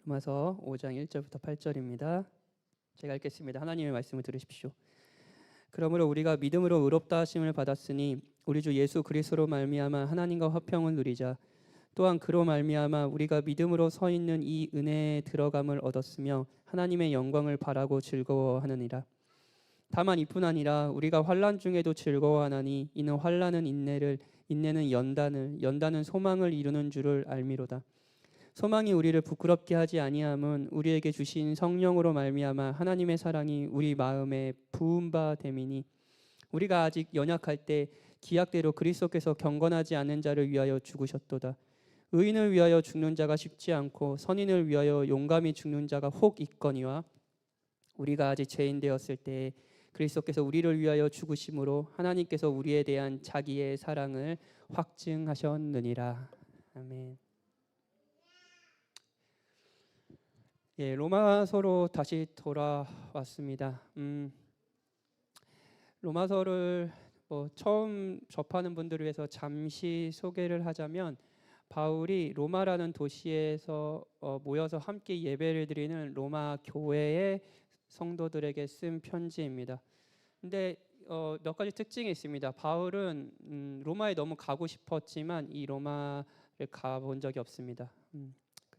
로마서 5장 1절부터 8절입니다. 제가 읽겠습니다. 하나님의 말씀을 들으십시오. 그러므로 우리가 믿음으로 의롭다 하심을 받았으니 우리 주 예수 그리스도로 말미암아 하나님과 화평을 누리자. 또한 그로 말미암아 우리가 믿음으로 서 있는 이 은혜에 들어감을 얻었으며 하나님의 영광을 바라고 즐거워하느니라. 다만 이뿐 아니라 우리가 환난 중에도 즐거워하나니 이는 환난은 인내를, 인내는 연단을, 연단은 소망을 이루는 줄을 알미로다. 소망이 우리를 부끄럽게 하지 아니함은 우리에게 주신 성령으로 말미암아 하나님의 사랑이 우리 마음에 부은 바 됨이니 우리가 아직 연약할 때 기약대로 그리스도께서 경건하지 않은 자를 위하여 죽으셨도다. 의인을 위하여 죽는 자가 쉽지 않고 선인을 위하여 용감히 죽는 자가 혹 있거니와 우리가 아직 죄인 되었을 때 그리스도께서 우리를 위하여 죽으심으로 하나님께서 우리에 대한 자기의 사랑을 확증하셨느니라. 아멘. 예, 로마서로 다시 돌아왔습니다. 로마서를 처음 접하는 분들을 위해서 잠시 소개를 하자면 바울이 로마라는 도시에서 모여서 함께 예배를 드리는 로마 교회의 성도들에게 쓴 편지입니다. 근데 몇 가지 특징이 있습니다. 바울은 로마에 너무 가고 싶었지만 이 로마를 가본 적이 없습니다.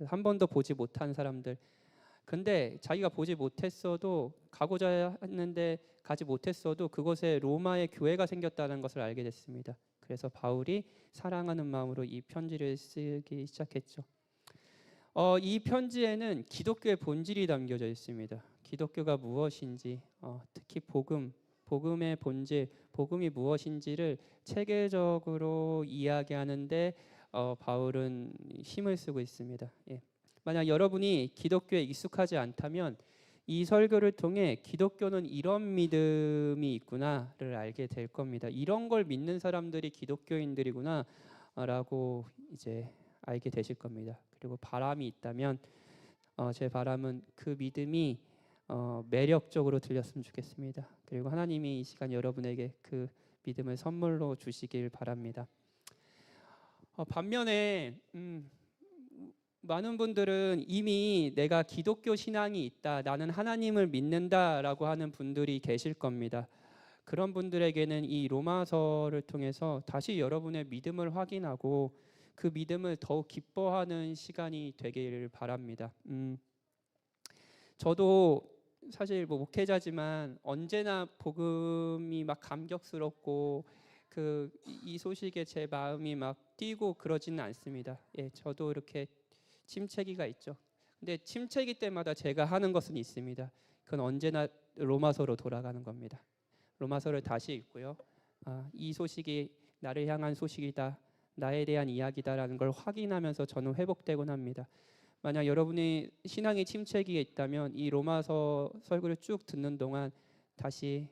한 번도 보지 못한 사람들. 근데 자기가 보지 못했어도 가고자 했는데 가지 못했어도 그곳에 로마의 교회가 생겼다는 것을 알게 됐습니다. 그래서 바울이 사랑하는 마음으로 이 편지를 쓰기 시작했죠. 이 편지에는 기독교의 본질이 담겨져 있습니다. 기독교가 무엇인지, 특히 복음의 본질, 복음이 무엇인지를 체계적으로 이야기하는데 바울은 힘을 쓰고 있습니다. 예. 만약 여러분이 기독교에 익숙하지 않다면 이 설교를 통해 기독교는 이런 믿음이 있구나를 알게 될 겁니다. 이런 걸 믿는 사람들이 기독교인들이구나 라고 이제 알게 되실 겁니다. 그리고 바람이 있다면 제 바람은 그 믿음이 매력적으로 들렸으면 좋겠습니다. 그리고 하나님이 이 시간 여러분에게 그 믿음을 선물로 주시길 바랍니다. 반면에 많은 분들은 이미 내가 기독교 신앙이 있다, 나는 하나님을 믿는다라고 하는 분들이 계실 겁니다. 그런 분들에게는 이 로마서를 통해서 다시 여러분의 믿음을 확인하고 그 믿음을 더욱 기뻐하는 시간이 되기를 바랍니다. 저도 사실 목회자지만 언제나 복음이 막 감격스럽고 이 소식에 제 마음이 막 뛰고 그러지는 않습니다. 예, 저도 이렇게 침체기가 있죠. 근데 침체기 때마다 제가 하는 것은 있습니다. 그건 언제나 로마서로 돌아가는 겁니다. 로마서를 다시 읽고요. 이 소식이 나를 향한 소식이다, 나에 대한 이야기다라는 걸 확인하면서 저는 회복되곤 합니다. 만약 여러분이 신앙의 침체기에 있다면 이 로마서 설교를 쭉 듣는 동안 다시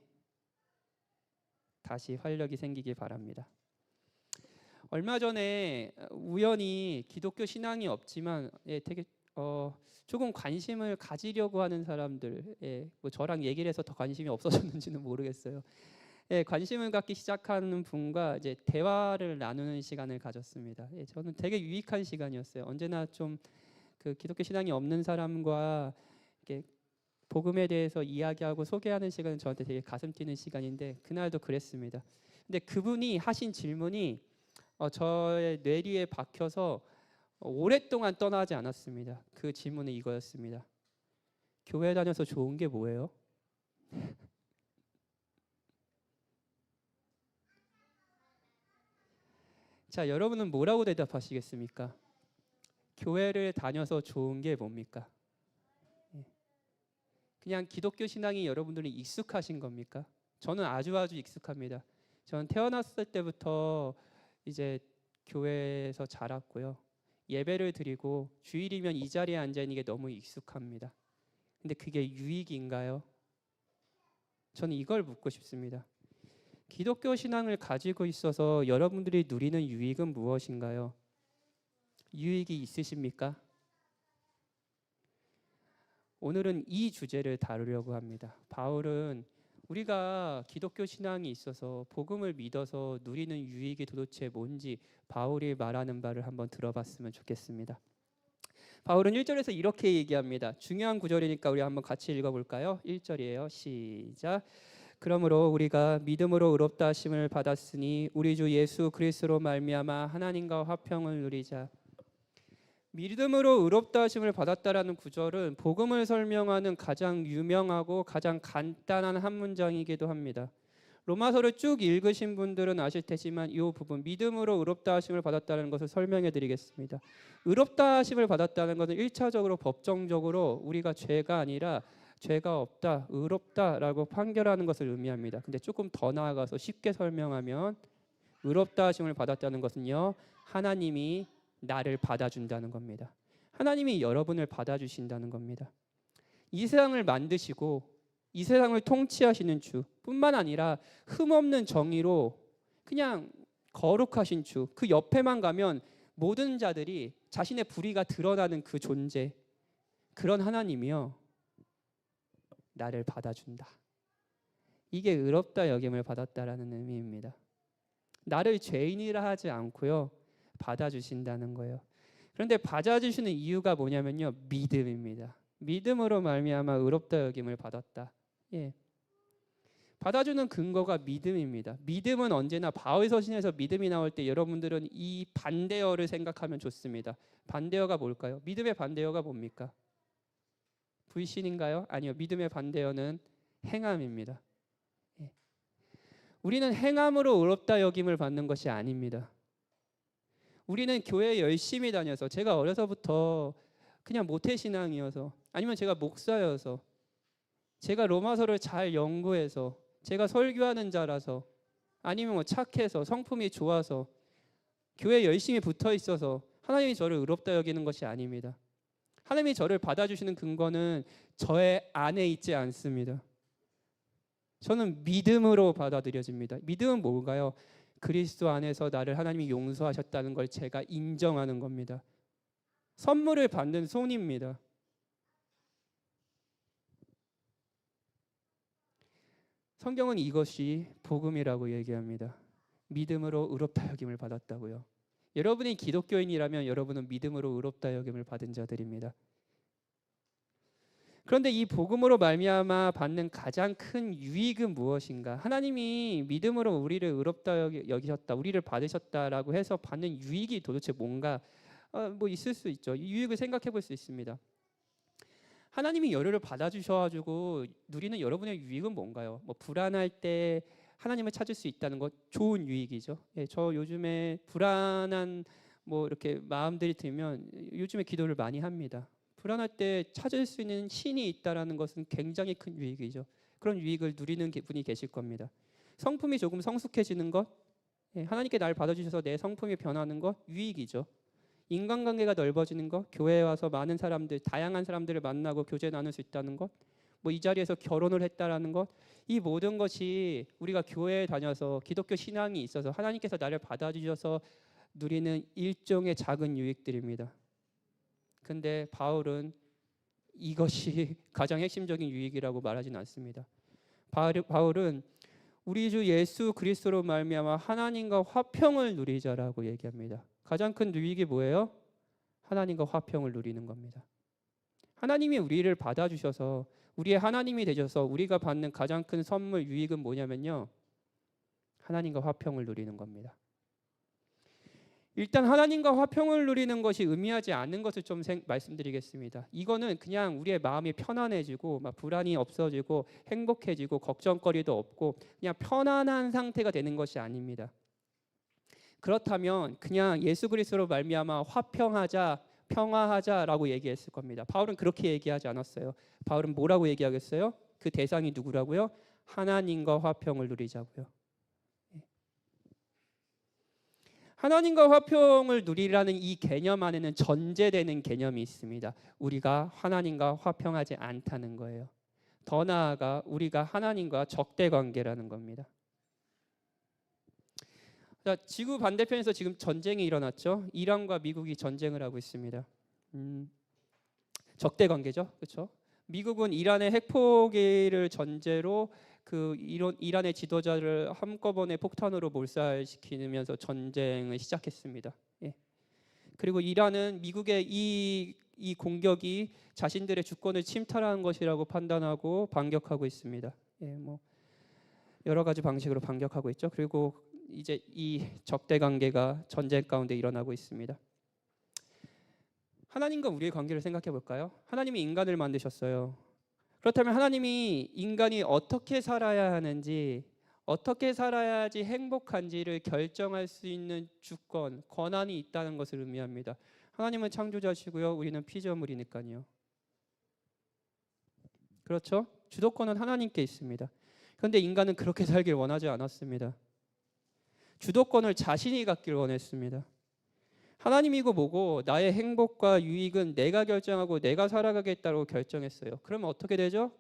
활력이 생기길 바랍니다. 얼마 전에 우연히 기독교 신앙이 없지만 되게 조금 관심을 가지려고 하는 사람들, 저랑 얘기를 해서 더 관심이 없어졌는지는 모르겠어요. 관심을 갖기 시작하는 분과 이제 대화를 나누는 시간을 가졌습니다. 저는 되게 유익한 시간이었어요. 언제나 좀 그 기독교 신앙이 없는 사람과 이렇게 복음에 대해서 이야기하고 소개하는 시간은 저한테 되게 가슴 뛰는 시간인데 그날도 그랬습니다. 근데 그분이 하신 질문이 저의 뇌리에 박혀서 오랫동안 떠나지 않았습니다. 그 질문은 이거였습니다. 교회 다녀서 좋은 게 뭐예요? 자, 여러분은 뭐라고 대답하시겠습니까? 교회를 다녀서 좋은 게 뭡니까? 그냥 기독교 신앙이 여러분들은 익숙하신 겁니까? 저는 아주 익숙합니다. 저는 태어났을 때부터 이제 교회에서 자랐고요. 예배를 드리고 주일이면 이 자리에 앉아 있는 게 너무 익숙합니다. 근데 그게 유익인가요? 저는 이걸 묻고 싶습니다. 기독교 신앙을 가지고 있어서 여러분들이 누리는 유익은 무엇인가요? 유익이 있으십니까? 오늘은 이 주제를 다루려고 합니다. 바울은 우리가 기독교 신앙이 있어서 복음을 믿어서 누리는 유익이 도대체 뭔지 바울이 말하는 바를 한번 들어봤으면 좋겠습니다. 바울은 1절에서 이렇게 얘기합니다. 중요한 구절이니까 우리 한번 같이 읽어볼까요? 1절이에요. 시작. 그러므로 우리가 믿음으로 의롭다 하심을 받았으니 우리 주 예수 그리스도로 말미암아 하나님과 화평을 누리자. 믿음으로 의롭다 하심을 받았다라는 구절은 복음을 설명하는 가장 유명하고 가장 간단한 한 문장이기도 합니다. 로마서를 쭉 읽으신 분들은 아실 테지만 이 부분 믿음으로 의롭다 하심을 받았다는 것을 설명해 드리겠습니다. 의롭다 하심을 받았다는 것은 1차적으로 법정적으로 우리가 죄가 아니라 죄가 없다, 의롭다라고 판결하는 것을 의미합니다. 근데 조금 더 나아가서 쉽게 설명하면 의롭다 하심을 받았다는 것은요, 하나님이 나를 받아준다는 겁니다. 하나님이 여러분을 받아주신다는 겁니다. 이 세상을 만드시고 이 세상을 통치하시는 주뿐만 아니라 흠없는 정의로 그냥 거룩하신 주, 그 옆에만 가면 모든 자들이 자신의 불의가 드러나는 그 존재, 그런 하나님이요, 나를 받아준다. 이게 의롭다 여김을 받았다라는 의미입니다. 나를 죄인이라 하지 않고요, 받아주신다는 거예요. 그런데 받아주시는 이유가 뭐냐면요, 믿음입니다. 믿음으로 말미암아 의롭다 여김을 받았다. 예. 받아주는 근거가 믿음입니다. 믿음은 언제나 바울 서신에서 믿음이 나올 때 여러분들은 이 반대어를 생각하면 좋습니다. 반대어가 뭘까요? 믿음의 반대어가 뭡니까? 불신인가요? 아니요. 믿음의 반대어는 행함입니다. 예. 우리는 행함으로 의롭다 여김을 받는 것이 아닙니다. 우리는 교회에 열심히 다녀서, 제가 어려서부터 그냥 모태신앙이어서, 아니면 제가 목사여서, 제가 로마서를 잘 연구해서, 제가 설교하는 자라서, 아니면 뭐 착해서, 성품이 좋아서, 교회에 열심히 붙어 있어서 하나님이 저를 의롭다 여기는 것이 아닙니다. 하나님이 저를 받아주시는 근거는 저의 안에 있지 않습니다. 저는 믿음으로 받아들여집니다. 믿음은 뭔가요? 그리스도 안에서 나를 하나님이 용서하셨다는 걸 제가 인정하는 겁니다. 선물을 받는 손입니다. 성경은 이것이 복음이라고 얘기합니다. 믿음으로 의롭다 여김을 받았다고요. 여러분이 기독교인이라면 여러분은 믿음으로 의롭다 여김을 받은 자들입니다. 그런데 이 복음으로 말미암아 받는 가장 큰 유익은 무엇인가? 하나님이 믿음으로 우리를 의롭다 여기셨다, 우리를 받으셨다라고 해서 받는 유익이 도대체 뭔가? 뭐 있을 수 있죠. 이 유익을 생각해 볼 수 있습니다. 하나님이 여러를 받아주셔가지고 누리는 여러분의 유익은 뭔가요? 뭐 불안할 때 하나님을 찾을 수 있다는 것, 좋은 유익이죠. 예, 저 요즘에 불안한 뭐 이렇게 마음들이 들면 요즘에 기도를 많이 합니다. 불안할 때 찾을 수 있는 신이 있다라는 것은 굉장히 큰 유익이죠. 그런 유익을 누리는 분이 계실 겁니다. 성품이 조금 성숙해지는 것, 예, 하나님께 날 받아주셔서 내 성품이 변하는 것, 유익이죠. 인간관계가 넓어지는 것, 교회에 와서 많은 사람들, 다양한 사람들을 만나고 교제 나눌 수 있다는 것, 뭐 이 자리에서 결혼을 했다라는 것, 이 모든 것이 우리가 교회에 다녀서 기독교 신앙이 있어서 하나님께서 나를 받아주셔서 누리는 일종의 작은 유익들입니다. 근데 바울은 이것이 가장 핵심적인 유익이라고 말하지는 않습니다. 바울은 우리 주 예수 그리스도로 말미암아 하나님과 화평을 누리자라고 얘기합니다. 가장 큰 유익이 뭐예요? 하나님과 화평을 누리는 겁니다. 하나님이 우리를 받아주셔서 우리의 하나님이 되셔서 우리가 받는 가장 큰 선물, 유익은 뭐냐면요, 하나님과 화평을 누리는 겁니다. 일단 하나님과 화평을 누리는 것이 의미하지 않는 것을 좀 말씀드리겠습니다. 이거는 그냥 우리의 마음이 편안해지고 막 불안이 없어지고 행복해지고 걱정거리도 없고 그냥 편안한 상태가 되는 것이 아닙니다. 그렇다면 그냥 예수 그리스도로 말미암아 화평하자, 평화하자라고 얘기했을 겁니다. 바울은 그렇게 얘기하지 않았어요. 바울은 뭐라고 얘기하겠어요? 그 대상이 누구라고요? 하나님과 화평을 누리자고요. 하나님과 화평을 누리라는 이 개념 안에는 전제되는 개념이 있습니다. 우리가 하나님과 화평하지 않다는 거예요. 더 나아가 우리가 하나님과 적대 관계라는 겁니다. 자, 지구 반대편에서 지금 전쟁이 일어났죠. 이란과 미국이 전쟁을 하고 있습니다. 적대 관계죠, 그렇죠? 미국은 이란의 핵포기를 전제로 그 이란의 지도자를 한꺼번에 폭탄으로 몰살시키면서 전쟁을 시작했습니다. 예. 그리고 이란은 미국의 이 이 공격이 자신들의 주권을 침탈하는 것이라고 판단하고 반격하고 있습니다. 뭐 여러 가지 방식으로 반격하고 있죠. 그리고 이제 이 적대 관계가 전쟁 가운데 일어나고 있습니다. 하나님과 우리의 관계를 생각해 볼까요? 하나님이 인간을 만드셨어요. 그렇다면 하나님이 인간이 어떻게 살아야 하는지, 어떻게 살아야지 행복한지를 결정할 수 있는 주권, 권한이 있다는 것을 의미합니다. 하나님은 창조자시고요. 우리는 피조물이니까요. 그렇죠? 주도권은 하나님께 있습니다. 그런데 인간은 그렇게 살길 원하지 않았습니다. 주도권을 자신이 갖기를 원했습니다. 하나님이고 뭐고 나의 행복과 유익은 내가 결정하고 내가 살아가겠다고 결정했어요. 그러면 어떻게 되죠?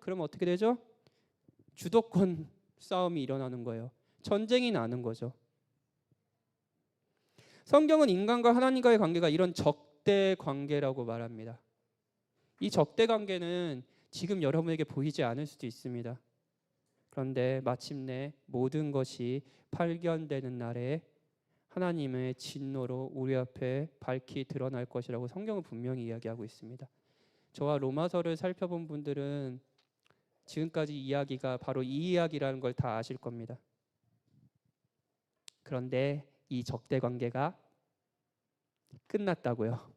주도권 싸움이 일어나는 거예요. 전쟁이 나는 거죠. 성경은 인간과 하나님과의 관계가 이런 적대 관계라고 말합니다. 이 적대 관계는 지금 여러분에게 보이지 않을 수도 있습니다. 그런데 마침내 모든 것이 발견되는 날에 하나님의 진노로 우리 앞에 밝히 드러날 것이라고 성경은 분명히 이야기하고 있습니다. 저와 로마서를 살펴본 분들은 지금까지 이야기가 바로 이 이야기라는 걸 다 아실 겁니다. 그런데 이 적대 관계가 끝났다고요.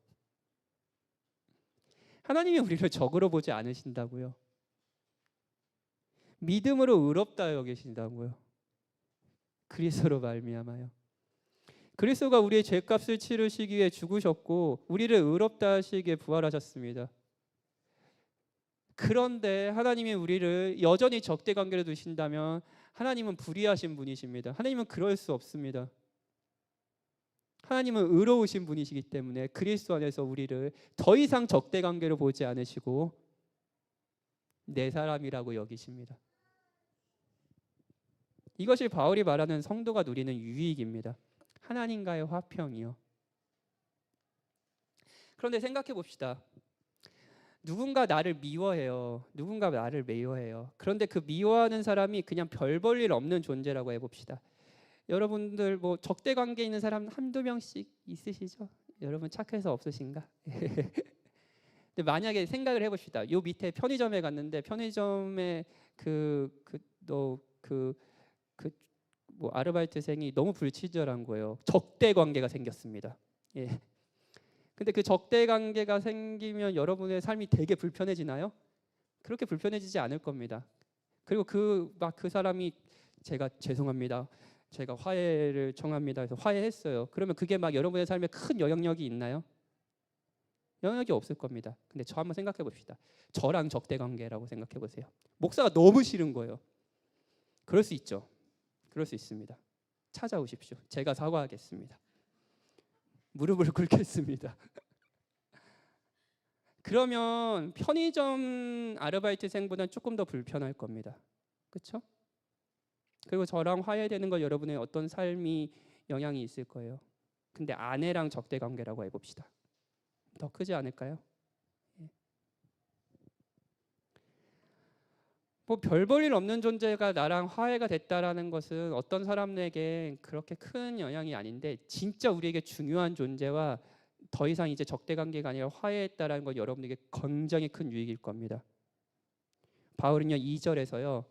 하나님이 우리를 적으로 보지 않으신다고요. 믿음으로 의롭다 여기신다고요. 그리스도로 말미암아요. 그리스도가 우리의 죄값을 치르시기 위해 죽으셨고 우리를 의롭다 하시기에 부활하셨습니다. 그런데 하나님이 우리를 여전히 적대 관계로 두신다면 하나님은 불의하신 분이십니다. 하나님은 그럴 수 없습니다. 하나님은 의로우신 분이시기 때문에 그리스도 안에서 우리를 더 이상 적대 관계로 보지 않으시고 내 사람이라고 여기십니다. 이것이 바울이 말하는 성도가 누리는 유익입니다. 하나님과의 화평이요. 그런데 생각해 봅시다. 누군가 나를 미워해요. 누군가 나를 미워해요. 그런데 그 미워하는 사람이 그냥 별 볼 일 없는 존재라고 해봅시다. 여러분들 뭐 적대 관계에 있는 사람 한두 명씩 있으시죠? 여러분 착해서 없으신가? 근데 만약에 생각을 해봅시다. 요 밑에 편의점에 갔는데 편의점에 뭐 아르바이트생이 너무 불친절한 거예요. 적대 관계가 생겼습니다. 예. 근데 그 적대 관계가 생기면 여러분의 삶이 되게 불편해지나요? 그렇게 불편해지지 않을 겁니다. 그리고 그 사람이 제가 죄송합니다. 제가 화해를 청합니다. 해서 화해했어요. 그러면 그게 막 여러분의 삶에 큰 영향력이 있나요? 영향력이 없을 겁니다. 근데 저 한번 생각해 봅시다. 저랑 적대 관계라고 생각해 보세요. 목사가 너무 싫은 거예요. 그럴 수 있죠. 그럴 수 있습니다. 찾아오십시오. 제가 사과하겠습니다. 무릎을 꿇겠습니다. 그러면 편의점 아르바이트생보다는 조금 더 불편할 겁니다. 그렇죠? 그리고 저랑 화해되는 거 여러분의 어떤 삶이 영향이 있을 거예요. 근데 아내랑 적대 관계라고 해봅시다. 더 크지 않을까요? 뭐 별 볼 일 없는 존재가 나랑 화해가 됐다라는 것은 어떤 사람에게 그렇게 큰 영향이 아닌데 진짜 우리에게 중요한 존재와 더 이상 이제 적대 관계가 아니라 화해했다라는 건 여러분에게 굉장히 큰 유익일 겁니다. 바울은요 2절에서요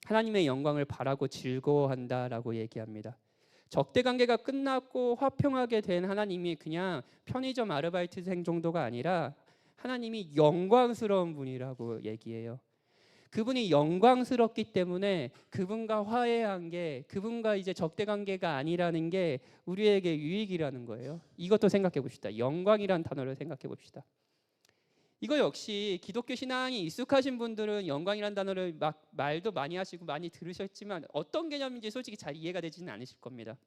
하나님의 영광을 바라고 즐거워한다라고 얘기합니다. 적대 관계가 끝났고 화평하게 된 하나님이 그냥 편의점 아르바이트생 정도가 아니라 하나님이 영광스러운 분이라고 얘기해요. 그분이 영광스럽기 때문에 그분과 화해한 게 그분과 이제 적대 관계가 아니라는 게 우리에게 유익이라는 거예요. 이것도 생각해 봅시다. 영광이란 단어를 생각해 봅시다. 이거 역시 기독교 신앙이 익숙하신 분들은 영광이란 단어를 막 말도 많이 하시고 많이 들으셨지만 어떤 개념인지 솔직히 잘 이해가 되지는 않으실 겁니다.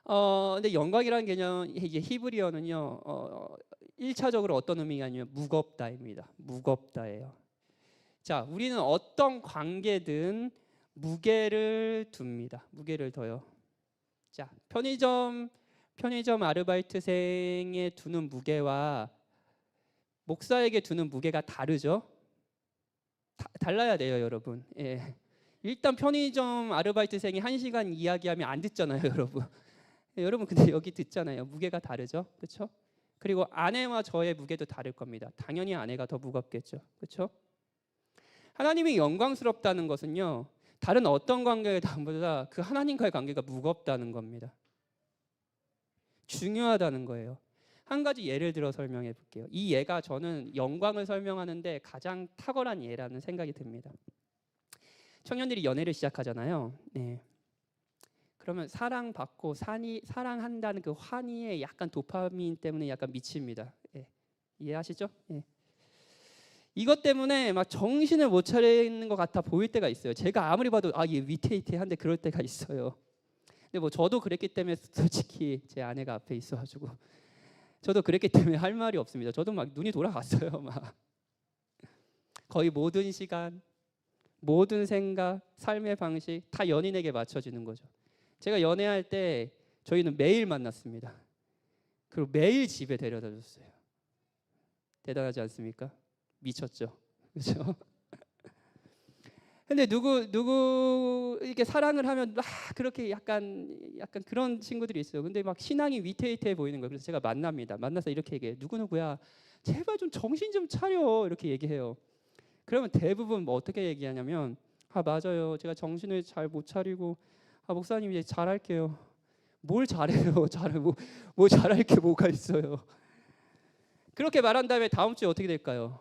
근데 영광이라는 개념 이제 히브리어는요 1차적으로 어떤 의미가 아니면 무겁다입니다. 무겁다예요. 자, 우리는 어떤 관계든 무게를 둡니다. 무게를 둬요. 자, 편의점 아르바이트생에 두는 무게와 목사에게 두는 무게가 다르죠. 달라야 돼요, 여러분. 예. 일단 편의점 아르바이트생이 1시간 이야기하면 안 듣잖아요, 여러분. 여러분 근데 여기 듣잖아요. 무게가 다르죠, 그렇죠? 그리고 아내와 저의 무게도 다를 겁니다. 당연히 아내가 더 무겁겠죠. 그렇죠? 하나님이 영광스럽다는 것은요, 다른 어떤 관계보다 그 하나님과의 관계가 무겁다는 겁니다. 중요하다는 거예요. 한 가지 예를 들어 설명해 볼게요. 이 예가 저는 영광을 설명하는데 가장 탁월한 예라는 생각이 듭니다. 청년들이 연애를 시작하잖아요. 네. 그러면 사랑받고 사랑한다는 그 환희에 약간 도파민 때문에 약간 미칩니다. 예. 이해하시죠? 예. 이것 때문에 막 정신을 못 차리는 것 같아 보일 때가 있어요. 제가 아무리 봐도 얘 위태위태한데 그럴 때가 있어요. 근데 뭐 저도 그랬기 때문에 솔직히 제 아내가 앞에 있어가지고 저도 그랬기 때문에 할 말이 없습니다. 저도 막 눈이 돌아갔어요. 막 거의 모든 시간, 모든 생각, 삶의 방식 다 연인에게 맞춰지는 거죠. 제가 연애할 때 저희는 매일 만났습니다. 그리고 매일 집에 데려다 줬어요. 대단하지 않습니까? 미쳤죠. 그렇죠? 근데 누구 이렇게 사랑을 하면 그렇게 약간 그런 친구들이 있어요. 근데 막 신앙이 위태위태해 보이는 거예요. 그래서 제가 만나서 이렇게 얘기해요. 누구누구야, 제발 좀 정신 좀 차려, 이렇게 얘기해요. 그러면 대부분 뭐 어떻게 얘기하냐면, 맞아요, 제가 정신을 잘 못 차리고, 목사님 이제 잘할게요. 뭘 잘해요? 뭐 잘할 게 뭐가 있어요? 그렇게 말한 다음에 다음 주에 어떻게 될까요?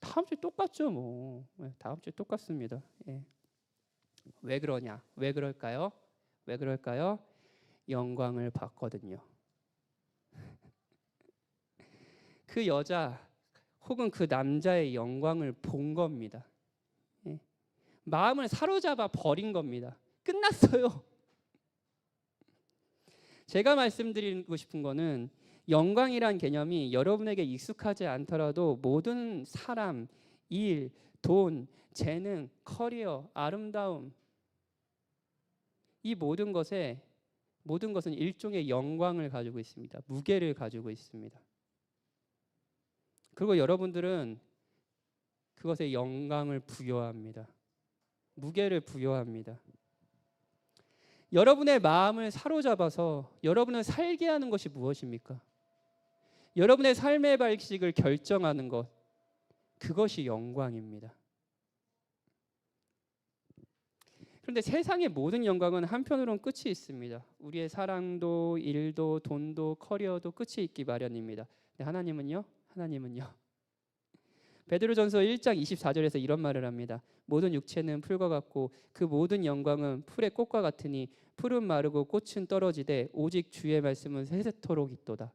다음 주에 똑같죠, 뭐. 다음 주에 똑같습니다. 예. 왜 그러냐? 왜 그럴까요? 왜 그럴까요? 영광을 받거든요. 그 여자 혹은 그 남자의 영광을 본 겁니다. 예. 마음을 사로잡아 버린 겁니다. 끝났어요. 제가 말씀드리고 싶은 거는 영광이란 개념이 여러분에게 익숙하지 않더라도 모든 사람, 일, 돈, 재능, 커리어, 아름다움, 이 모든 것은 일종의 영광을 가지고 있습니다. 무게를 가지고 있습니다. 그리고 여러분들은 그것에 영광을 부여합니다. 무게를 부여합니다. 여러분의 마음을 사로잡아서 여러분을 살게 하는 것이 무엇입니까? 여러분의 삶의 방식을 결정하는 것, 그것이 영광입니다. 그런데 세상의 모든 영광은 한편으로는 끝이 있습니다. 우리의 사랑도, 일도, 돈도, 커리어도 끝이 있기 마련입니다. 근데 하나님은요? 베드로전서 1장 24절에서 이런 말을 합니다. 모든 육체는 풀과 같고 그 모든 영광은 풀의 꽃과 같으니 풀은 마르고 꽃은 떨어지되 오직 주의 말씀은 세세토록 있도다.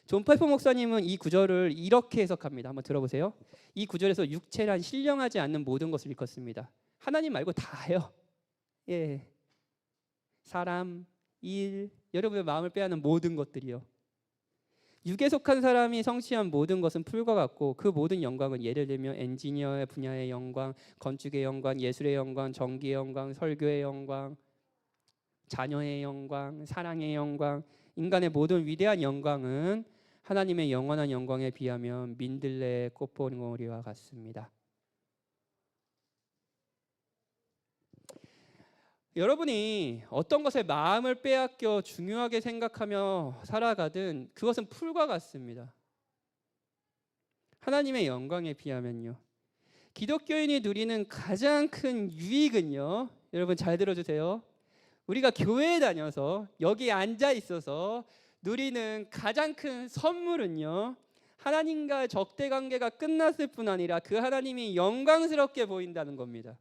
존 파이퍼 목사님은 이 구절을 이렇게 해석합니다. 한번 들어보세요. 이 구절에서 육체란 신령하지 않는 모든 것을 일컫습니다. 하나님 말고 다예요. 예, 사람, 일, 여러분의 마음을 빼앗는 모든 것들이요. 육에 속한 사람이 성취한 모든 것은 풀과 같고 그 모든 영광은 예를 들면 엔지니어의 분야의 영광, 건축의 영광, 예술의 영광, 정기의 영광, 설교의 영광, 자녀의 영광, 사랑의 영광, 인간의 모든 위대한 영광은 하나님의 영원한 영광에 비하면 민들레의 꽃봉오리와 같습니다. 여러분이 어떤 것에 마음을 빼앗겨 중요하게 생각하며 살아가든 그것은 풀과 같습니다. 하나님의 영광에 비하면요. 기독교인이 누리는 가장 큰 유익은요, 여러분 잘 들어주세요. 우리가 교회에 다녀서 여기 앉아 있어서 누리는 가장 큰 선물은요, 하나님과 적대 관계가 끝났을 뿐 아니라 그 하나님이 영광스럽게 보인다는 겁니다.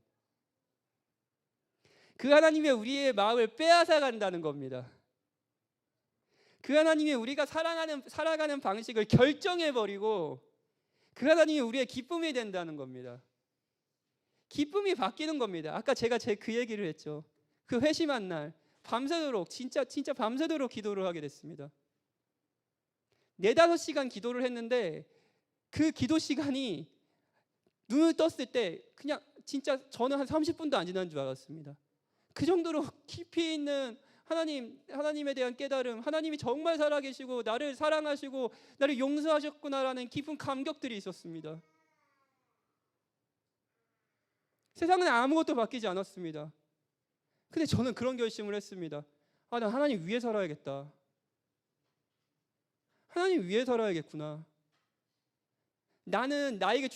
그 하나님이 우리의 마음을 빼앗아 간다는 겁니다. 그 하나님이 우리가 살아가는 방식을 결정해버리고 그 하나님이 우리의 기쁨이 된다는 겁니다. 기쁨이 바뀌는 겁니다. 아까 제가 그 얘기를 했죠. 그 회심한 날 밤새도록 진짜 밤새도록 기도를 하게 됐습니다. 4-5시간 기도를 했는데 그 기도 시간이 눈을 떴을 때 그냥 진짜 저는 한 30분도 안 지난 줄 알았습니다. 그 정도로 깊이 있는 하나님에 대한 깨달음, 하나님이 정말 살아계시고 나를 사랑하시고 나를 용서하셨구나라는 깊은 감격들이 있었습니다. 세상은 아무것도 바뀌지 않았습니다. 근데 저는 그런 결심을 했습니다. 나 하나님 위에 살아야겠다. 하나님 위해 살아야겠구나. 나는 나에게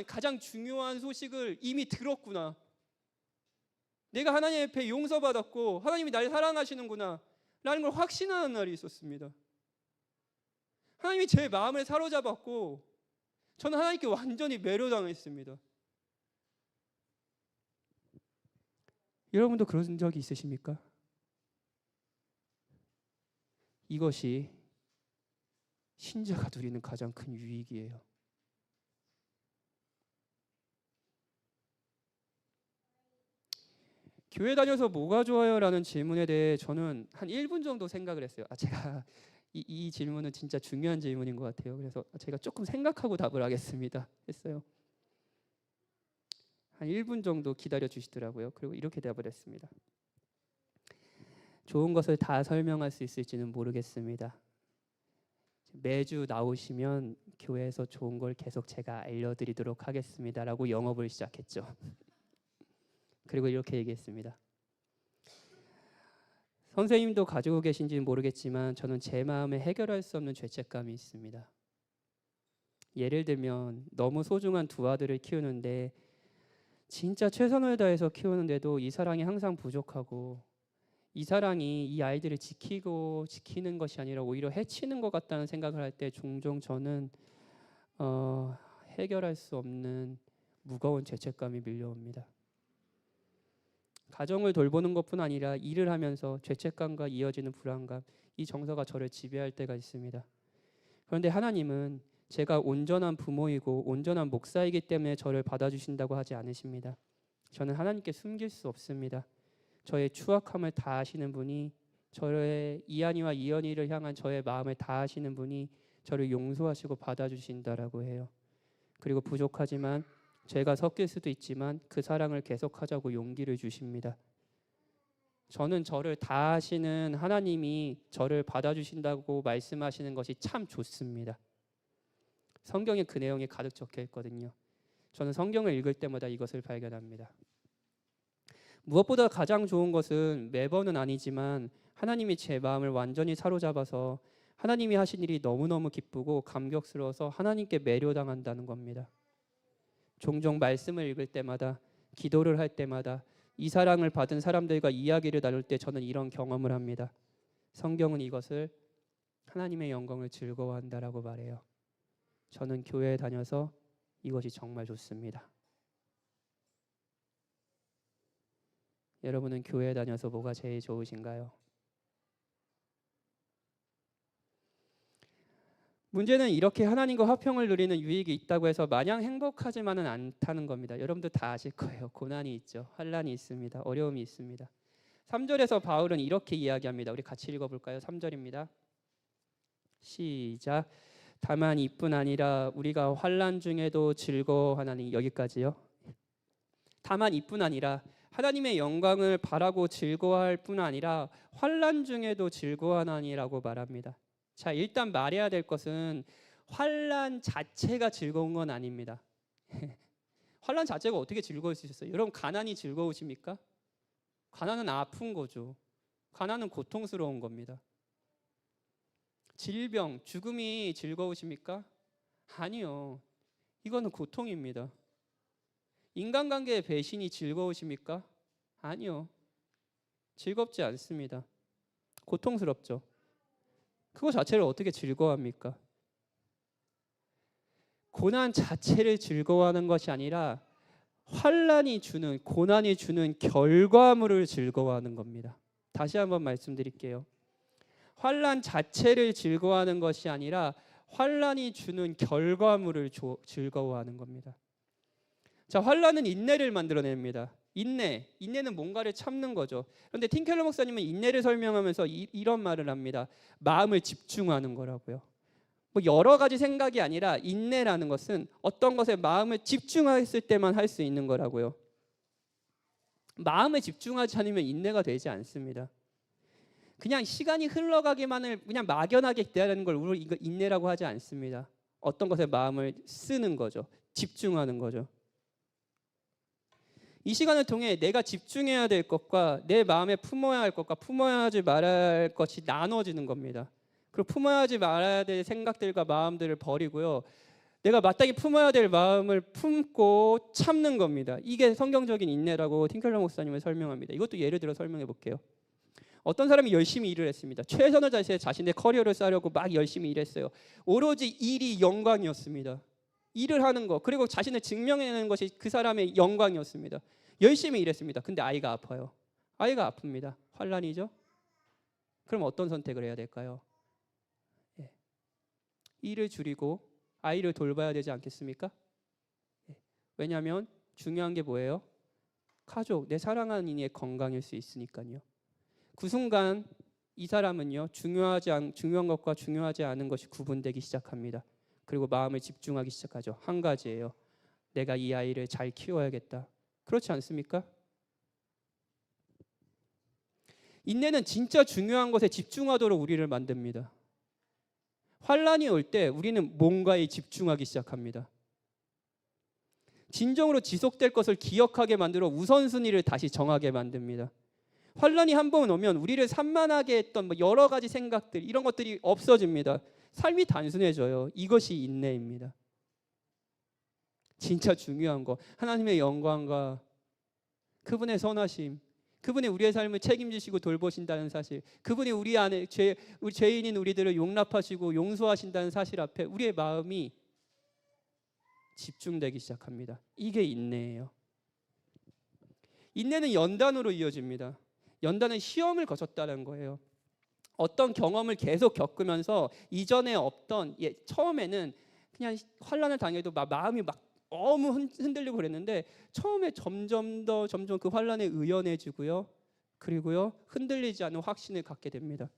가장 중요한 소식을 이미 들었구나. 내가 하나님 앞에 용서받았고 하나님이 날 사랑하시는구나 라는 걸 확신하는 날이 있었습니다. 하나님이 제 마음을 사로잡았고 저는 하나님께 완전히 매료당했습니다. 여러분도 그런 적이 있으십니까? 이것이 신자가 누리는 가장 큰 유익이에요. 교회 다녀서 뭐가 좋아요? 라는 질문에 대해 저는 한 1분 정도 생각을 했어요. 제가 이 질문은 진짜 중요한 질문인 것 같아요. 그래서 제가 조금 생각하고 답을 하겠습니다 했어요. 한 1분 정도 기다려 주시더라고요. 그리고 이렇게 답을 했습니다. 좋은 것을 다 설명할 수 있을지는 모르겠습니다. 매주 나오시면 교회에서 좋은 걸 계속 제가 알려드리도록 하겠습니다 라고 영업을 시작했죠. 그리고 이렇게 얘기했습니다. 선생님도 가지고 계신지는 모르겠지만 저는 제 마음에 해결할 수 없는 죄책감이 있습니다. 예를 들면 너무 소중한 두 아들을 키우는데 진짜 최선을 다해서 키우는데도 이 사랑이 항상 부족하고 이 사랑이 이 아이들을 지키는 것이 아니라 오히려 해치는 것 같다는 생각을 할 때 종종 저는 해결할 수 없는 무거운 죄책감이 밀려옵니다. 가정을 돌보는 것뿐 아니라 일을 하면서 죄책감과 이어지는 불안감, 이 정서가 저를 지배할 때가 있습니다. 그런데 하나님은 제가 온전한 부모이고 온전한 목사이기 때문에 저를 받아주신다고 하지 않으십니다. 저는 하나님께 숨길 수 없습니다. 저의 추악함을 다 아시는 분이, 저의 이한이와 이연이를 향한 저의 마음을 다 아시는 분이 저를 용서하시고 받아주신다라고 해요. 그리고 부족하지만 죄가 섞일 수도 있지만 그 사랑을 계속하자고 용기를 주십니다. 저는 저를 다 아시는 하나님이 저를 받아주신다고 말씀하시는 것이 참 좋습니다. 성경에 그 내용이 가득 적혀 있거든요. 저는 성경을 읽을 때마다 이것을 발견합니다. 무엇보다 가장 좋은 것은 매번은 아니지만 하나님이 제 마음을 완전히 사로잡아서 하나님이 하신 일이 너무너무 기쁘고 감격스러워서 하나님께 매료당한다는 겁니다. 종종 말씀을 읽을 때마다, 기도를 할 때마다 이 사랑을 받은 사람들과 이야기를 나눌 때 저는 이런 경험을 합니다. 성경은 이것을 하나님의 영광을 즐거워한다라고 말해요. 저는 교회에 다녀서 이것이 정말 좋습니다. 여러분은 교회에 다녀서 뭐가 제일 좋으신가요? 문제는 이렇게 하나님과 화평을 누리는 유익이 있다고 해서 마냥 행복하지만은 않다는 겁니다. 여러분들 다 아실 거예요. 고난이 있죠. 환난이 있습니다. 어려움이 있습니다. 3절에서 바울은 이렇게 이야기합니다. 우리 같이 읽어볼까요? 3절입니다. 시작. 다만 이뿐 아니라 우리가 환난 중에도 즐거워하나니, 여기까지요. 다만 이뿐 아니라 하나님의 영광을 바라고 즐거워할 뿐 아니라 환난 중에도 즐거워하나니라고 말합니다. 자, 일단 말해야 될 것은 환난 자체가 즐거운 건 아닙니다. 환난 자체가 어떻게 즐거울 수 있어요? 여러분, 가난이 즐거우십니까? 가난은 아픈 거죠. 가난은 고통스러운 겁니다. 질병, 죽음이 즐거우십니까? 아니요. 이거는 고통입니다. 인간관계의 배신이 즐거우십니까? 아니요. 즐겁지 않습니다. 고통스럽죠. 그거 자체를 어떻게 즐거워합니까? 고난 자체를 즐거워하는 것이 아니라 환난이 주는, 고난이 주는 결과물을 즐거워하는 겁니다. 다시 한번 말씀드릴게요. 환난 자체를 즐거워하는 것이 아니라 환난이 주는 결과물을 즐거워하는 겁니다. 자, 환난은 인내를 만들어냅니다. 인내는 뭔가를 참는 거죠. 그런데 팀켈러 목사님은 인내를 설명하면서 이런 말을 합니다. 마음을 집중하는 거라고요. 뭐 여러 가지 생각이 아니라 인내라는 것은 어떤 것에 마음을 집중했을 때만 할 수 있는 거라고요. 마음을 집중하지 않으면 인내가 되지 않습니다. 그냥 시간이 흘러가기만을 그냥 막연하게 기다리는 걸 우리 이거 인내라고 하지 않습니다. 어떤 것에 마음을 쓰는 거죠. 집중하는 거죠. 이 시간을 통해 내가 집중해야 될 것과 내 마음에 품어야 할 것과 품어야 하지 말아야 할 것이 나눠지는 겁니다. 그리고 품어야 하지 말아야 될 생각들과 마음들을 버리고요. 내가 마땅히 품어야 될 마음을 품고 참는 겁니다. 이게 성경적인 인내라고 틴켈러 목사님은 설명합니다. 이것도 예를 들어 설명해 볼게요. 어떤 사람이 열심히 일을 했습니다. 최선을 다해서 자신의 커리어를 쌓으려고 막 열심히 일했어요. 오로지 일이 영광이었습니다. 일을 하는 거, 그리고 자신을 증명해내는 것이 그 사람의 영광이었습니다. 열심히 일했습니다. 근데 아이가 아파요. 아이가 아픕니다. 환난이죠. 그럼 어떤 선택을 해야 될까요? 예. 일을 줄이고 아이를 돌봐야 되지 않겠습니까? 예. 왜냐하면 중요한 게 뭐예요? 가족, 내 사랑하는 이의 건강일 수 있으니까요. 그 순간 이 사람은요, 중요한 것과 중요하지 않은 것이 구분되기 시작합니다. 그리고 마음을 집중하기 시작하죠. 한 가지예요. 내가 이 아이를 잘 키워야겠다. 그렇지 않습니까? 인내는 진짜 중요한 것에 집중하도록 우리를 만듭니다. 환난이 올 때 우리는 뭔가에 집중하기 시작합니다. 진정으로 지속될 것을 기억하게 만들어 우선순위를 다시 정하게 만듭니다. 환난이 한 번 오면 우리를 산만하게 했던 여러 가지 생각들, 이런 것들이 없어집니다. 삶이 단순해져요. 이것이 인내입니다. 진짜 중요한 거, 하나님의 영광과 그분의 선하심, 그분이 우리의 삶을 책임지시고 돌보신다는 사실, 그분이 우리 안에 죄인인 우리들을 용납하시고 용서하신다는 사실 앞에 우리의 마음이 집중되기 시작합니다. 이게 인내예요. 인내는 연단으로 이어집니다. 연단은 시험을 거쳤다는 거예요. 어떤 경험을 계속 겪으면서 이전에 없던, 처음에는 그냥 환난을 당해도 마음이 막 너무 흔들리고 그랬는데, 처음에 점점 그 환난에 의연해지고요. 그리고요, 흔들리지 않는 확신을 갖게 됩니다.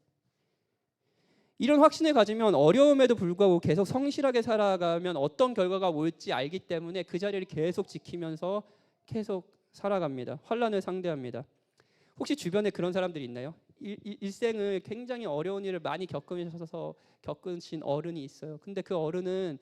이런 확신을 가지면 어려움에도 불구하고 계속 성실하게 살아가면 어떤 결과가 올지 알기 때문에 그 자리를 계속 지키면서 계속 살아갑니다. 환난을 상대합니다. 혹시 주변에 그런 사람들이 있나요? 일생을 굉장히 어려운 일을 많이 겪으신 어른이 있어요. 근데 그 어른은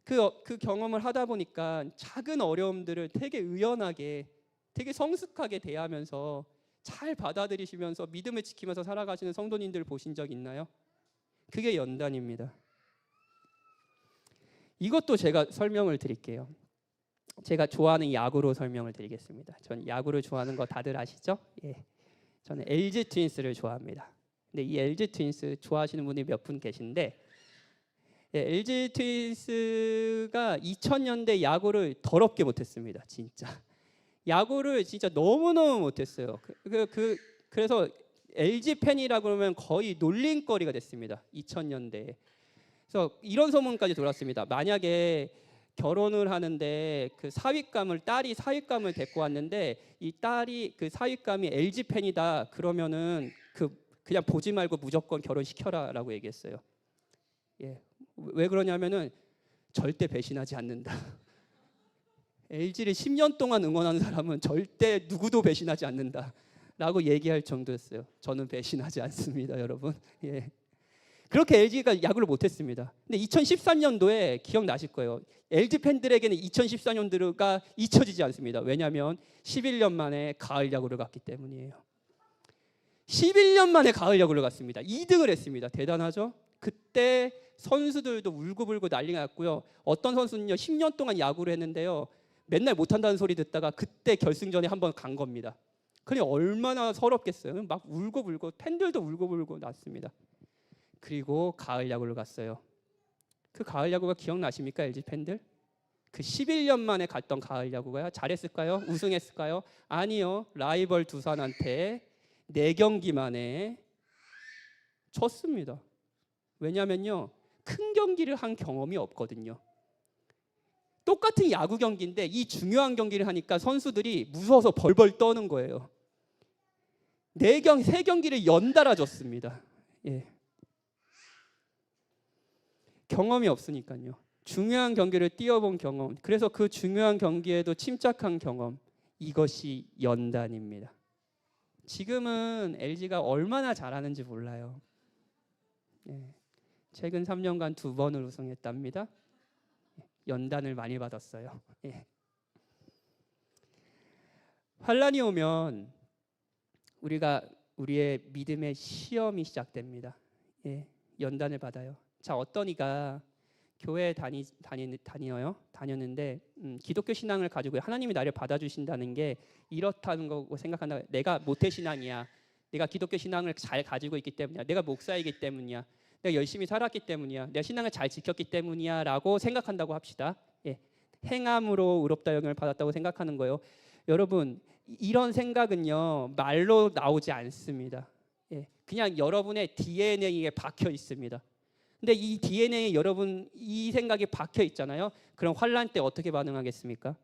그 경험을 하다 보니까 작은 어려움들을 되게 의연하게, 되게 성숙하게 대하면서 잘 받아들이시면서 믿음을 지키면서 살아가시는 성도님들 보신 적 있나요? 그게 연단입니다. 이것도 제가 설명을 드릴게요. 제가 좋아하는 야구로 설명을 드리겠습니다. 전 야구를 좋아하는 거 다들 아시죠? 예. 저는 LG 트윈스를 좋아합니다. 근데 이 LG 트윈스 좋아하시는 분이 몇 분 계신데, LG 트윈스가 2000년대 야구를 더럽게 못했습니다. 진짜 야구를 진짜 너무너무 못했어요. 그래서 LG 팬이라 그러면 거의 놀림거리가 됐습니다. 2000년대에. 그래서 이런 소문까지 돌았습니다. 만약에 결혼을 하는데 딸이 사윗감을 데리고 왔는데 이 딸이 그 사윗감이 LG 팬이다 그러면은 그냥 보지 말고 무조건 결혼시켜라라고 얘기했어요. 예. 왜 그러냐면은 절대 배신하지 않는다. LG를 10년 동안 응원하는 사람은 절대 누구도 배신하지 않는다라고 얘기할 정도였어요. 저는 배신하지 않습니다, 여러분. 예. 그렇게 LG가 야구를 못했습니다. 근데 2013년도에 기억나실 거예요. LG 팬들에게는 2014년도가 잊혀지지 않습니다. 왜냐하면 11년 만에 가을 야구를 갔기 때문이에요. 11년 만에 가을 야구를 갔습니다. 2등을 했습니다. 대단하죠? 그때 선수들도 울고불고 난리가 났고요. 어떤 선수는요 10년 동안 야구를 했는데요. 맨날 못한다는 소리 듣다가 그때 결승전에 한번 간 겁니다. 그게 얼마나 서럽겠어요. 막 울고불고 팬들도 울고불고 났습니다. 그리고 가을 야구를 갔어요. 그 가을 야구가 기억나십니까, LG 팬들? 그 11년 만에 갔던 가을 야구가요. 잘했을까요? 우승했을까요? 아니요. 라이벌 두산한테 4경기 만에 졌습니다. 왜냐면요. 큰 경기를 한 경험이 없거든요. 똑같은 야구 경기인데 이 중요한 경기를 하니까 선수들이 무서워서 벌벌 떠는 거예요. 3경기를 연달아 졌습니다. 예. 경험이 없으니까요. 중요한 경기를 뛰어본 경험, 그래서 그 중요한 경기에도 침착한 경험, 이것이 연단입니다. 지금은 LG가 얼마나 잘하는지 몰라요. 예. 최근 3년간 2번을 우승했답니다. 연단을 많이 받았어요. 예. 환란이 오면 우리의 믿음의 시험이 시작됩니다. 예. 연단을 받아요. 자, 어떤 이가 교회에 다녔는데 기독교 신앙을 가지고 하나님이 나를 받아주신다는 게 이렇다는 거고 생각한다. 내가 모태신앙이야. 내가 기독교 신앙을 잘 가지고 있기 때문이야. 내가 목사이기 때문이야. 내가 열심히 살았기 때문이야. 내가 신앙을 잘 지켰기 때문이야 라고 생각한다고 합시다. 예. 행함으로 의롭다 여김을 받았다고 생각하는 거예요. 여러분, 이런 생각은요 말로 나오지 않습니다. 예. 그냥 여러분의 DNA에 박혀 있습니다. 근데 이 DNA에 여러분 이 생각이 박혀 있잖아요. 그럼 환난 때 어떻게 반응하겠습니까?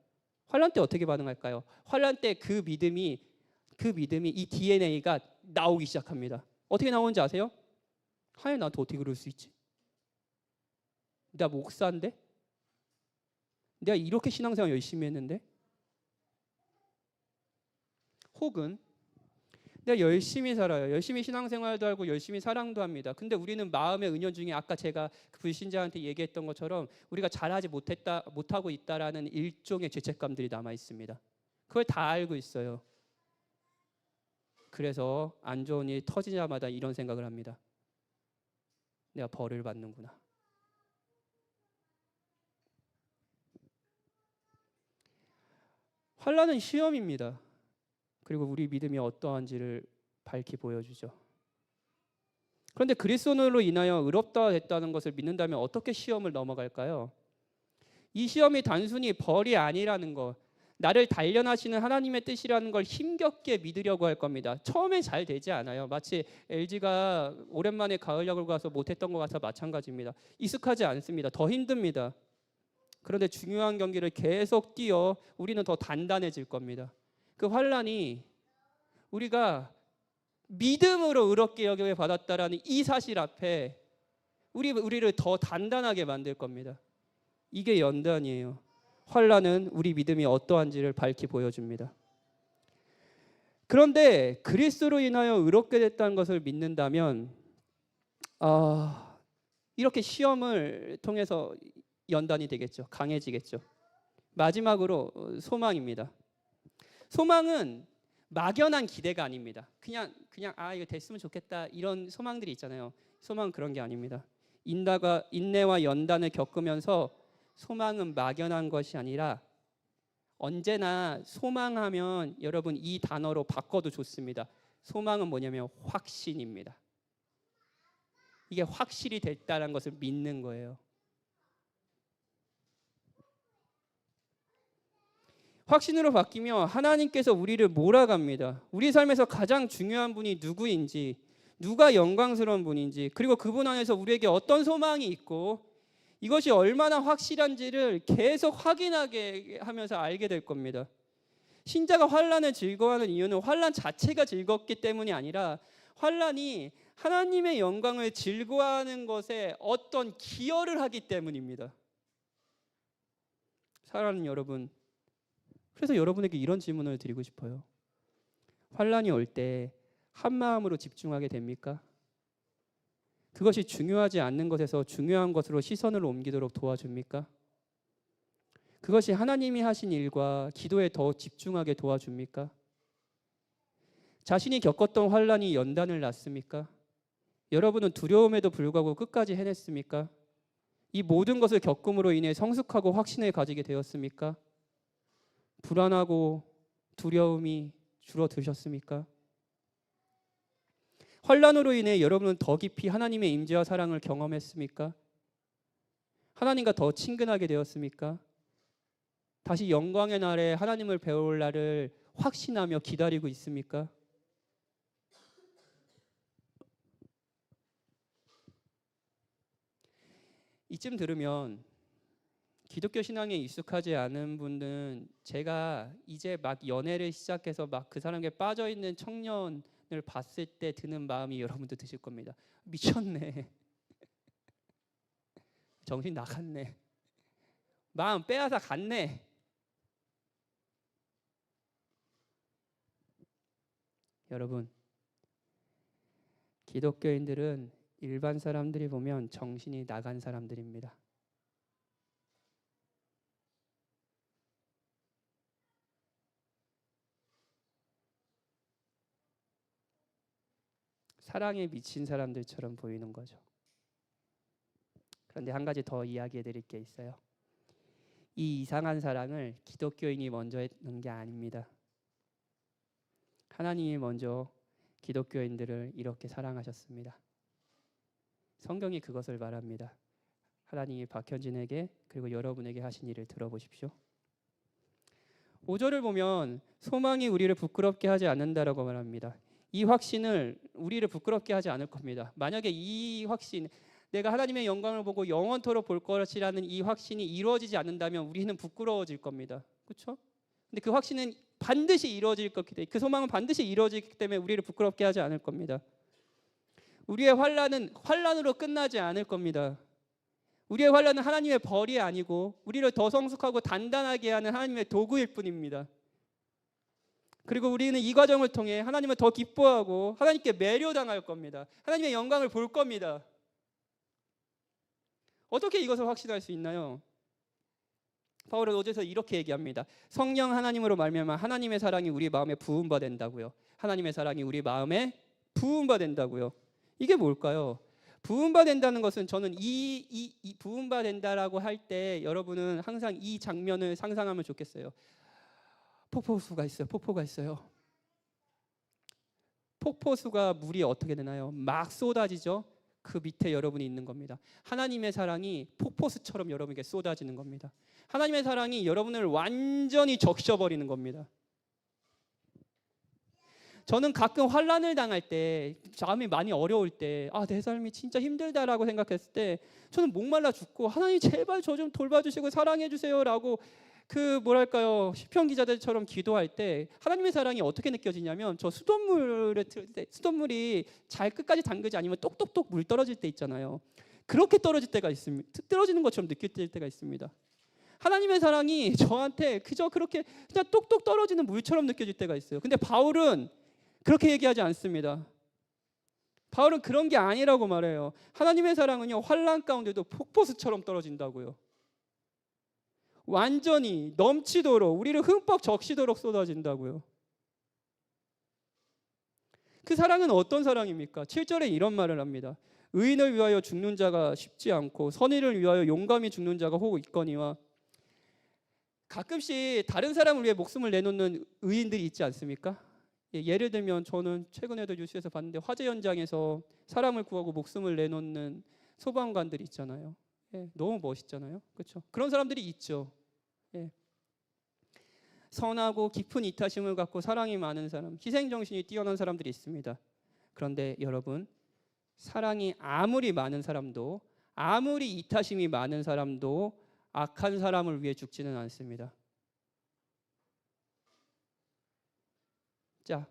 환난 때 어떻게 반응할까요? 환난 때 그 믿음이 이 DNA가 나오기 시작합니다. 어떻게 나오는지 아세요? 하나님 나한테 어떻게 그럴 수 있지? 내가 목사인데? 내가 이렇게 신앙생활 열심히 했는데? 혹은 내가 열심히 살아요. 열심히 신앙생활도 하고 열심히 사랑도 합니다. 근데 우리는 마음의 은연중에 아까 제가 그 불신자한테 얘기했던 것처럼 우리가 잘하지 못하고 있다라는 일종의 죄책감들이 남아 있습니다. 그걸 다 알고 있어요. 그래서 안 좋은 일이 터지자마자 이런 생각을 합니다. 내가 벌을 받는구나. 환난은 시험입니다. 그리고 우리 믿음이 어떠한지를 밝히 보여주죠. 그런데 그리스도로 인하여 의롭다 됐다는 것을 믿는다면 어떻게 시험을 넘어갈까요? 이 시험이 단순히 벌이 아니라는 것, 나를 단련하시는 하나님의 뜻이라는 걸 힘겹게 믿으려고 할 겁니다. 처음엔 잘 되지 않아요. 마치 LG가 오랜만에 가을 야구를 가서 못했던 것 같아 마찬가지입니다. 익숙하지 않습니다. 더 힘듭니다. 그런데 중요한 경기를 계속 뛰어 우리는 더 단단해질 겁니다. 그 환난이 우리가 믿음으로 의롭게 여김을 받았다라는 이 사실 앞에 우리를 더 단단하게 만들 겁니다. 이게 연단이에요. 환난은 우리 믿음이 어떠한지를 밝히 보여줍니다. 그런데 그리스도로 인하여 의롭게 됐다는 것을 믿는다면 이렇게 시험을 통해서 연단이 되겠죠. 강해지겠죠. 마지막으로 소망입니다. 소망은 막연한 기대가 아닙니다. 그냥 이거 됐으면 좋겠다 이런 소망들이 있잖아요. 소망은 그런 게 아닙니다. 인내와 연단을 겪으면서 소망은 막연한 것이 아니라 언제나 소망하면 여러분 이 단어로 바꿔도 좋습니다. 소망은 뭐냐면 확신입니다. 이게 확실히 됐다는 것을 믿는 거예요. 확신으로 바뀌며 하나님께서 우리를 몰아갑니다. 우리 삶에서 가장 중요한 분이 누구인지, 누가 영광스러운 분인지, 그리고 그분 안에서 우리에게 어떤 소망이 있고 이것이 얼마나 확실한지를 계속 확인하게 하면서 알게 될 겁니다. 신자가 환난을 즐거워하는 이유는 환난 자체가 즐겁기 때문이 아니라 환난이 하나님의 영광을 즐거워하는 것에 어떤 기여를 하기 때문입니다. 사랑하는 여러분, 그래서 여러분에게 이런 질문을 드리고 싶어요. 환난이 올 때 한마음으로 집중하게 됩니까? 그것이 중요하지 않는 것에서 중요한 것으로 시선을 옮기도록 도와줍니까? 그것이 하나님이 하신 일과 기도에 더 집중하게 도와줍니까? 자신이 겪었던 환난이 연단을 낳습니까? 여러분은 두려움에도 불구하고 끝까지 해냈습니까? 이 모든 것을 겪음으로 인해 성숙하고 확신을 가지게 되었습니까? 불안하고 두려움이 줄어드셨습니까? 환난으로 인해 여러분은 더 깊이 하나님의 임재와 사랑을 경험했습니까? 하나님과 더 친근하게 되었습니까? 다시 영광의 날에 하나님을 배울 날을 확신하며 기다리고 있습니까? 이쯤 들으면 기독교 신앙에 익숙하지 않은 분들은 제가 이제 막 연애를 시작해서 막 그 사람에게 빠져 있는 청년을 봤을 때 드는 마음이 여러분도 드실 겁니다. 미쳤네. 정신 나갔네. 마음 빼앗아 갔네. 여러분, 기독교인들은 일반 사람들이 보면 정신이 나간 사람들입니다. 사랑에 미친 사람들처럼 보이는 거죠. 그런데 한 가지 더 이야기해 드릴 게 있어요. 이 이상한 사랑을 기독교인이 먼저 했는 게 아닙니다. 하나님이 먼저 기독교인들을 이렇게 사랑하셨습니다. 성경이 그것을 말합니다. 하나님이 박현진에게 그리고 여러분에게 하신 일을 들어보십시오. 5절을 보면 소망이 우리를 부끄럽게 하지 않는다라고 말합니다. 이 확신을 우리를 부끄럽게 하지 않을 겁니다. 만약에 이 확신, 내가 하나님의 영광을 보고 영원토록 볼 것이라는 이 확신이 이루어지지 않는다면 우리는 부끄러워질 겁니다. 그렇죠? 근데 그 확신은 반드시 이루어질 거기 때문에, 그 소망은 반드시 이루어지기 때문에 우리를 부끄럽게 하지 않을 겁니다. 우리의 환난은 환난으로 끝나지 않을 겁니다. 우리의 환난은 하나님의 벌이 아니고 우리를 더 성숙하고 단단하게 하는 하나님의 도구일 뿐입니다. 그리고 우리는 이 과정을 통해 하나님을 더 기뻐하고 하나님께 매료당할 겁니다. 하나님의 영광을 볼 겁니다. 어떻게 이것을 확신할 수 있나요? 바울은 5절에서 이렇게 얘기합니다. 성령 하나님으로 말미암아 하나님의 사랑이 우리 마음에 부음받는다고요. 하나님의 사랑이 우리 마음에 부음받는다고요. 이게 뭘까요? 부음받는다는 것은 저는 이 부음받는다라고 할 때 여러분은 항상 이 장면을 상상하면 좋겠어요. 폭포수가 있어요. 폭포가 있어요. 폭포수가 물이 어떻게 되나요? 막 쏟아지죠. 그 밑에 여러분이 있는 겁니다. 하나님의 사랑이 폭포수처럼 여러분에게 쏟아지는 겁니다. 하나님의 사랑이 여러분을 완전히 적셔버리는 겁니다. 저는 가끔 환난을 당할 때, 마음이 많이 어려울 때, 내 삶이 진짜 힘들다라고 생각했을 때 저는 목말라 죽고 하나님 제발 저 좀 돌봐주시고 사랑해 주세요라고 시편 기자들처럼 기도할 때 하나님의 사랑이 어떻게 느껴지냐면, 저 수돗물이 잘 끝까지 담그지 않으면 똑똑똑 물 떨어질 때 있잖아요. 그렇게 떨어질 때가 있습니다. 떨어지는 것처럼 느껴질 때가 있습니다. 하나님의 사랑이 저한테 그저 그렇게 그냥 똑똑 떨어지는 물처럼 느껴질 때가 있어요. 근데 바울은 그렇게 얘기하지 않습니다. 바울은 그런 게 아니라고 말해요. 하나님의 사랑은요, 환난 가운데도 폭포수처럼 떨어진다고요. 완전히 넘치도록, 우리를 흠뻑 적시도록 쏟아진다고요. 그 사랑은 어떤 사랑입니까? 7절에 이런 말을 합니다. 의인을 위하여 죽는 자가 쉽지 않고 선의를 위하여 용감히 죽는 자가 혹 있거니와. 가끔씩 다른 사람을 위해 목숨을 내놓는 의인들이 있지 않습니까? 예를 들면 저는 최근에도 뉴스에서 봤는데, 화재 현장에서 사람을 구하고 목숨을 내놓는 소방관들이 있잖아요. 너무 멋있잖아요. 그렇죠? 그런 사람들이 있죠. 선하고 깊은 이타심을 갖고 사랑이 많은 사람, 희생정신이 뛰어난 사람들이 있습니다. 그런데 여러분, 사랑이 아무리 많은 사람도, 아무리 이타심이 많은 사람도 악한 사람을 위해 죽지는 않습니다. 자,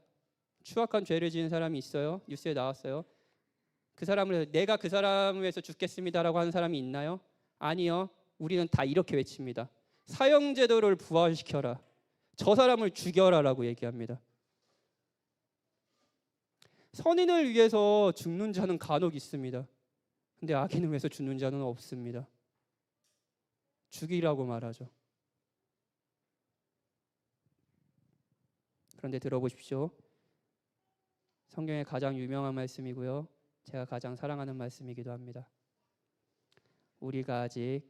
추악한 죄를 지은 사람이 있어요. 뉴스에 나왔어요. 내가 그 사람을 위해서 죽겠습니다라고 하는 사람이 있나요? 아니요. 우리는 다 이렇게 외칩니다. 사형제도를 부활시켜라. 저 사람을 죽여라라고 얘기합니다. 선인을 위해서 죽는 자는 간혹 있습니다. 근데 악인을 위해서 죽는 자는 없습니다. 죽이라고 말하죠. 그런데 들어보십시오. 성경의 가장 유명한 말씀이고요, 제가 가장 사랑하는 말씀이기도 합니다. 우리가 아직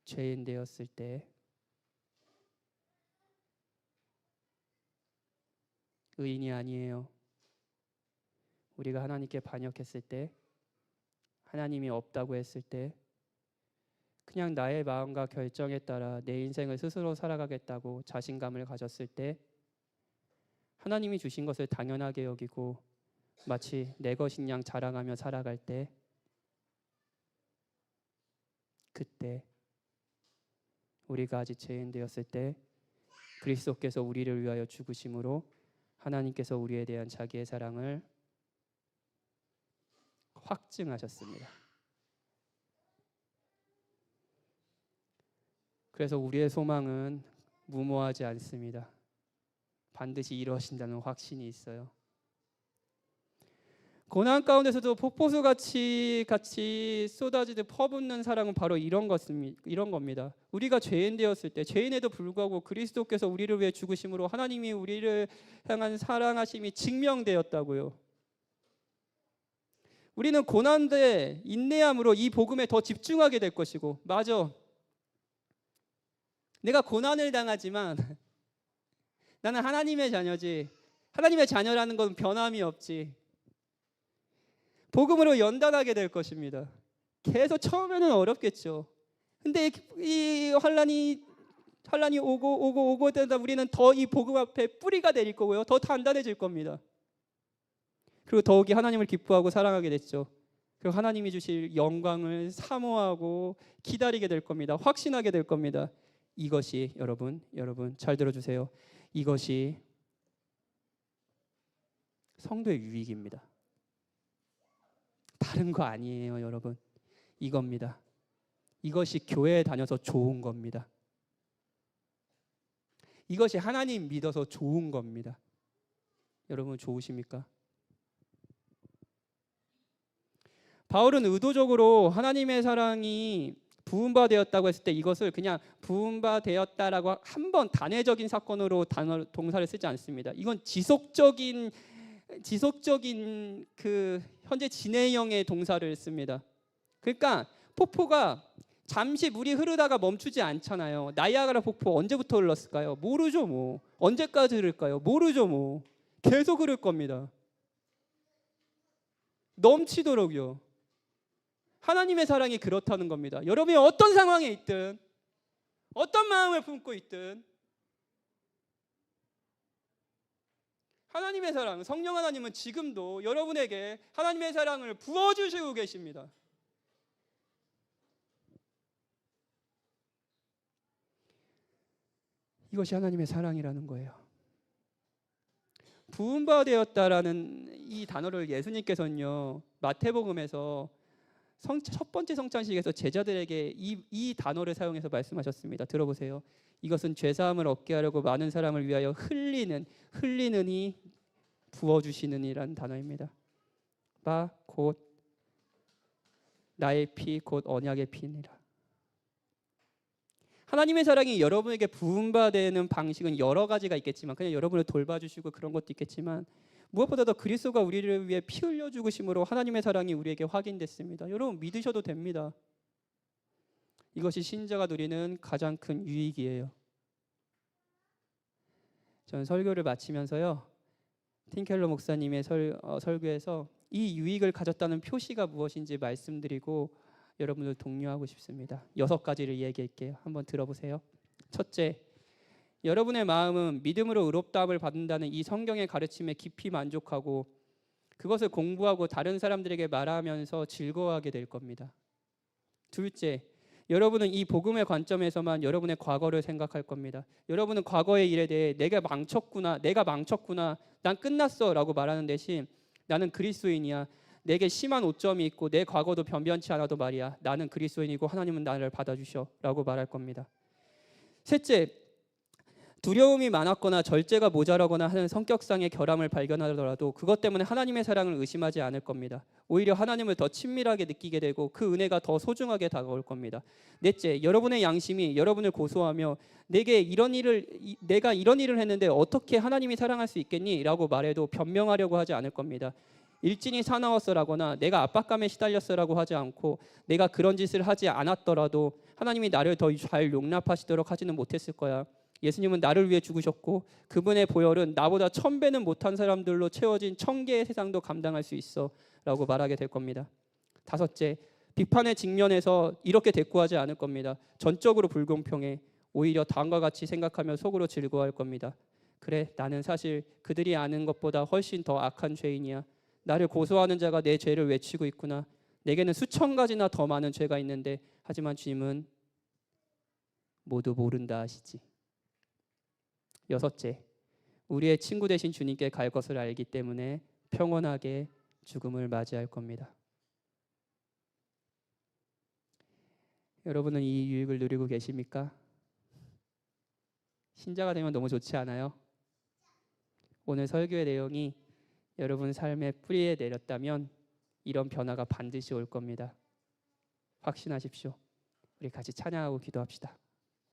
죄인 되었을 때, 의인이 아니에요. 우리가 하나님께 반역했을 때, 하나님이 없다고 했을 때, 그냥 나의 마음과 결정에 따라 내 인생을 스스로 살아가겠다고 자신감을 가졌을 때, 하나님이 주신 것을 당연하게 여기고 마치 내 것인 양 자랑하며 살아갈 때, 그때 우리가 아직 죄인 되었을 때 그리스도께서 우리를 위하여 죽으심으로 하나님께서 우리에 대한 자기의 사랑을 확증하셨습니다. 그래서 우리의 소망은 무모하지 않습니다. 반드시 이루어진다는 확신이 있어요. 고난 가운데서도 폭포수같이 쏟아지듯 퍼붓는 사랑은 바로 이런 겁니다. 우리가 죄인 되었을 때, 죄인에도 불구하고 그리스도께서 우리를 위해 죽으심으로 하나님이 우리를 향한 사랑하심이 증명되었다고요. 우리는 고난대 인내함으로 이 복음에 더 집중하게 될 것이고, 맞아. 내가 고난을 당하지만 나는 하나님의 자녀지. 하나님의 자녀라는 건 변함이 없지. 복음으로 연단하게 될 것입니다. 계속 처음에는 어렵겠죠. 근데 이 환란이 오고 되다 우리는 더 이 복음 앞에 뿌리가 내릴 거고요. 더 단단해질 겁니다. 그리고 더욱이 하나님을 기뻐하고 사랑하게 됐죠. 그리고 하나님이 주실 영광을 사모하고 기다리게 될 겁니다. 확신하게 될 겁니다. 이것이 여러분 잘 들어주세요. 이것이 성도의 유익입니다. 다른 거 아니에요, 여러분. 이겁니다. 이것이 교회에 다녀서 좋은 겁니다. 이것이 하나님 믿어서 좋은 겁니다. 여러분 좋으십니까? 바울은 의도적으로 하나님의 사랑이 부은바 되었다고 했을 때 이것을 그냥 부은바 되었다라고 한 번 단회적인 사건으로 동사를 쓰지 않습니다. 이건 지속적인 그 현재 진행형의 동사를 씁니다. 그러니까 폭포가 잠시 물이 흐르다가 멈추지 않잖아요. 나이아가라 폭포 언제부터 흘렀을까요? 모르죠 뭐. 언제까지 흐를까요? 모르죠 뭐. 계속 흐를 겁니다. 넘치도록요. 하나님의 사랑이 그렇다는 겁니다. 여러분이 어떤 상황에 있든 어떤 마음을 품고 있든 하나님의 사랑, 성령 하나님은 지금도 여러분에게 하나님의 사랑을 부어주시고 계십니다. 이것이 하나님의 사랑이라는 거예요. 부은바 되었다라는 이 단어를 예수님께서는요 마태복음에서 첫 번째 성찬식에서 제자들에게 이 단어를 사용해서 말씀하셨습니다. 들어보세요. 이것은 죄사함을 얻게 하려고 많은 사람을 위하여 흘리는이 부어주시는이라는 단어입니다. 바 곧 나의 피 곧 언약의 피니라. 하나님의 사랑이 여러분에게 부음받는 방식은 여러 가지가 있겠지만 그냥 여러분을 돌봐주시고 그런 것도 있겠지만 무엇보다도 그리스도가 우리를 위해 피 흘려 죽으심으로 하나님의 사랑이 우리에게 확인됐습니다. 여러분 믿으셔도 됩니다. 이것이 신자가 누리는 가장 큰 유익이에요. 저는 설교를 마치면서요 팀켈러 목사님의 설교에서 이 유익을 가졌다는 표시가 무엇인지 말씀드리고 여러분들 독려하고 싶습니다. 6가지를 얘기할게요. 한번 들어보세요. 첫째, 여러분의 마음은 믿음으로 의롭다함을 받는다는 이 성경의 가르침에 깊이 만족하고 그것을 공부하고 다른 사람들에게 말하면서 즐거워하게 될 겁니다. 둘째, 여러분은 이 복음의 관점에서만 여러분의 과거를 생각할 겁니다. 여러분은 과거의 일에 대해 내가 망쳤구나, 난 끝났어 라고 말하는 대신 나는 그리스도인이야. 내게 심한 오점이 있고 내 과거도 변변치 않아도 말이야. 나는 그리스도인이고 하나님은 나를 받아주셔 라고 말할 겁니다. 셋째, 두려움이 많았거나 절제가 모자라거나 하는 성격상의 결함을 발견하더라도 그것 때문에 하나님의 사랑을 의심하지 않을 겁니다. 오히려 하나님을 더 친밀하게 느끼게 되고 그 은혜가 더 소중하게 다가올 겁니다. 넷째, 여러분의 양심이 여러분을 고소하며 내가 이런 일을 했는데 어떻게 하나님이 사랑할 수 있겠니? 라고 말해도 변명하려고 하지 않을 겁니다. 일진이 사나웠어라거나 내가 압박감에 시달렸어라고 하지 않고 내가 그런 짓을 하지 않았더라도 하나님이 나를 더 잘 용납하시도록 하지는 못했을 거야. 예수님은 나를 위해 죽으셨고 그분의 보혈은 나보다 1000배는 못한 사람들로 채워진 1000개의 세상도 감당할 수 있어 라고 말하게 될 겁니다. 다섯째, 비판의 직면에서 이렇게 대꾸하지 않을 겁니다. 전적으로 불공평해. 오히려 다음과 같이 생각하며 속으로 즐거워할 겁니다. 그래, 나는 사실 그들이 아는 것보다 훨씬 더 악한 죄인이야. 나를 고소하는 자가 내 죄를 외치고 있구나. 내게는 수천 가지나 더 많은 죄가 있는데 하지만 주님은 모두 모른다 하시지. 여섯째, 우리의 친구 되신 주님께 갈 것을 알기 때문에 평온하게 죽음을 맞이할 겁니다. 여러분은 이 유익을 누리고 계십니까? 신자가 되면 너무 좋지 않아요? 오늘 설교의 내용이 여러분 삶의 뿌리에 내렸다면 이런 변화가 반드시 올 겁니다. 확신하십시오. 우리 같이 찬양하고 기도합시다.